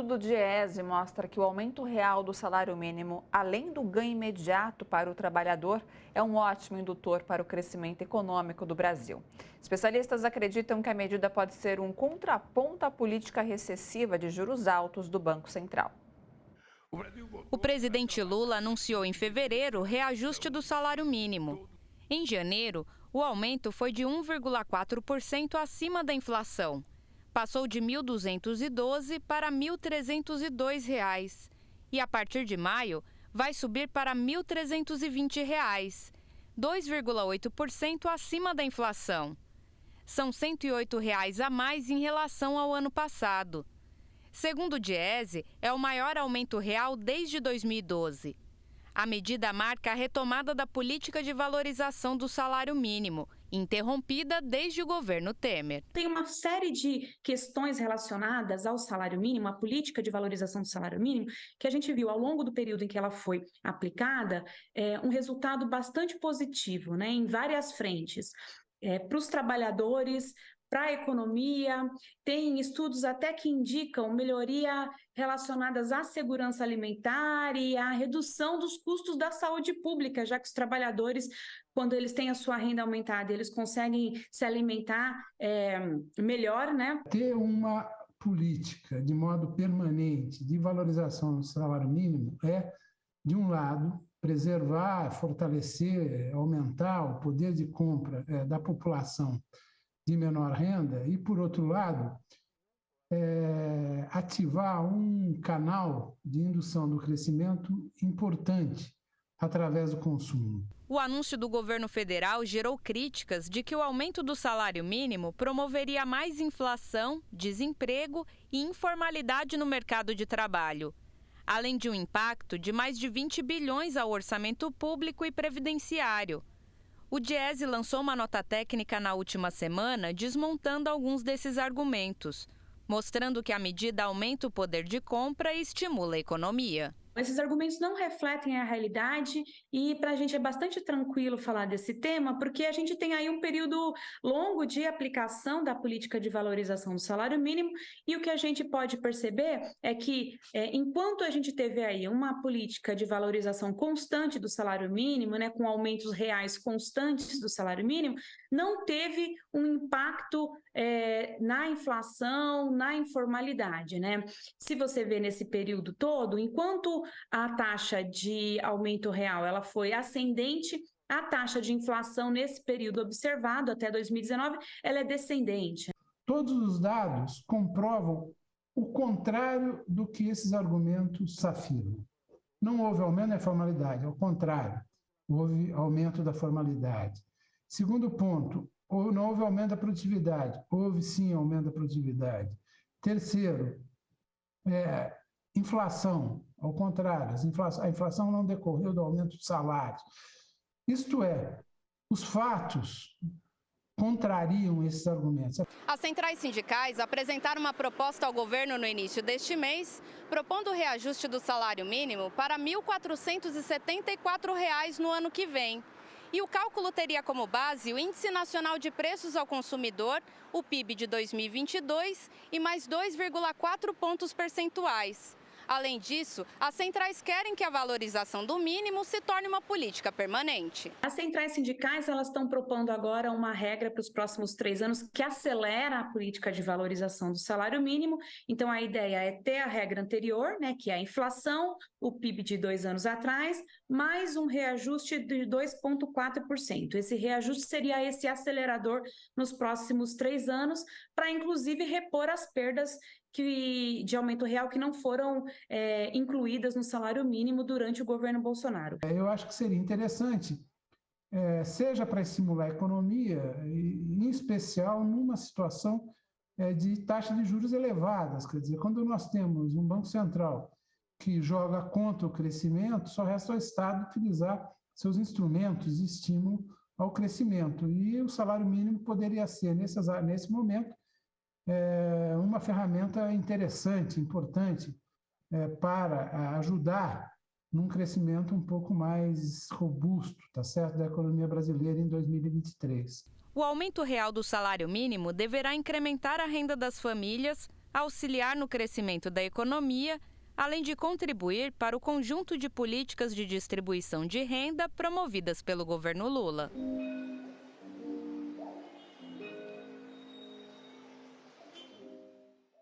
do Diese mostra que o aumento real do salário mínimo, além do ganho imediato para o trabalhador, é um ótimo indutor para o crescimento econômico do Brasil. Especialistas acreditam que a medida pode ser um contraponto à política recessiva de juros altos do Banco Central. O presidente Lula anunciou em fevereiro o reajuste do salário mínimo. Em janeiro, o aumento foi de 1,4% acima da inflação. Passou de R$ 1.212 para R$ 1.302. E a partir de maio, vai subir para R$ 1.320, 2,8% acima da inflação. São R$ 108 a mais em relação ao ano passado. Segundo o Diese, é o maior aumento real desde 2012. A medida marca a retomada da política de valorização do salário mínimo, interrompida desde o governo Temer. Tem uma série de questões relacionadas ao salário mínimo, à política de valorização do salário mínimo, que a gente viu ao longo do período em que ela foi aplicada, um resultado bastante positivo, né, em várias frentes. Para os trabalhadores, para a economia, tem estudos até que indicam melhoria relacionadas à segurança alimentar e à redução dos custos da saúde pública, já que os trabalhadores, quando eles têm a sua renda aumentada, eles conseguem se alimentar melhor, né? Ter uma política de modo permanente de valorização do salário mínimo é, de um lado, preservar, fortalecer, aumentar o poder de compra da população de menor renda e, por outro lado, ativar um canal de indução do crescimento importante através do consumo. O anúncio do governo federal gerou críticas de que o aumento do salário mínimo promoveria mais inflação, desemprego e informalidade no mercado de trabalho, além de um impacto de mais de 20 bilhões ao orçamento público e previdenciário. O Diese lançou uma nota técnica na última semana desmontando alguns desses argumentos, mostrando que a medida aumenta o poder de compra e estimula a economia. Esses argumentos não refletem a realidade e para a gente é bastante tranquilo falar desse tema, porque a gente tem aí um período longo de aplicação da política de valorização do salário mínimo e o que a gente pode perceber é que enquanto a gente teve aí uma política de valorização constante do salário mínimo, né, com aumentos reais constantes do salário mínimo, não teve um impacto na inflação, na informalidade, né? Se você vê nesse período todo, enquanto a taxa de aumento real ela foi ascendente, a taxa de inflação nesse período observado até 2019, ela é descendente. Todos os dados comprovam o contrário do que esses argumentos afirmam. Não houve aumento da formalidade, ao contrário, houve aumento da formalidade. Segundo ponto, não houve aumento da produtividade, houve sim aumento da produtividade. Terceiro, inflação, ao contrário, a inflação não decorreu do aumento de salários. Isto é, os fatos contrariam esses argumentos. As centrais sindicais apresentaram uma proposta ao governo no início deste mês, propondo o reajuste do salário mínimo para R$ 1.474 no ano que vem. E o cálculo teria como base o Índice Nacional de Preços ao Consumidor, o PIB de 2022, e mais 2,4 pontos percentuais. Além disso, as centrais querem que a valorização do mínimo se torne uma política permanente. As centrais sindicais elas estão propondo agora uma regra para os próximos 3 anos que acelera a política de valorização do salário mínimo. Então, a ideia é ter a regra anterior, né, que é a inflação, o PIB de 2 anos atrás, mais um reajuste de 2,4%. Esse reajuste seria esse acelerador nos próximos 3 anos, para inclusive repor as perdas de aumento real que não foram incluídas no salário mínimo durante o governo Bolsonaro. Eu acho que seria interessante, seja para estimular a economia, em especial numa situação de taxa de juros elevadas. Quer dizer, quando nós temos um Banco Central que joga contra o crescimento, só resta ao Estado utilizar seus instrumentos de estímulo ao crescimento. E o salário mínimo poderia ser, nesse momento, uma ferramenta interessante, importante, para ajudar num crescimento um pouco mais robusto, tá certo, da economia brasileira em 2023. O aumento real do salário mínimo deverá incrementar a renda das famílias, auxiliar no crescimento da economia, além de contribuir para o conjunto de políticas de distribuição de renda promovidas pelo governo Lula.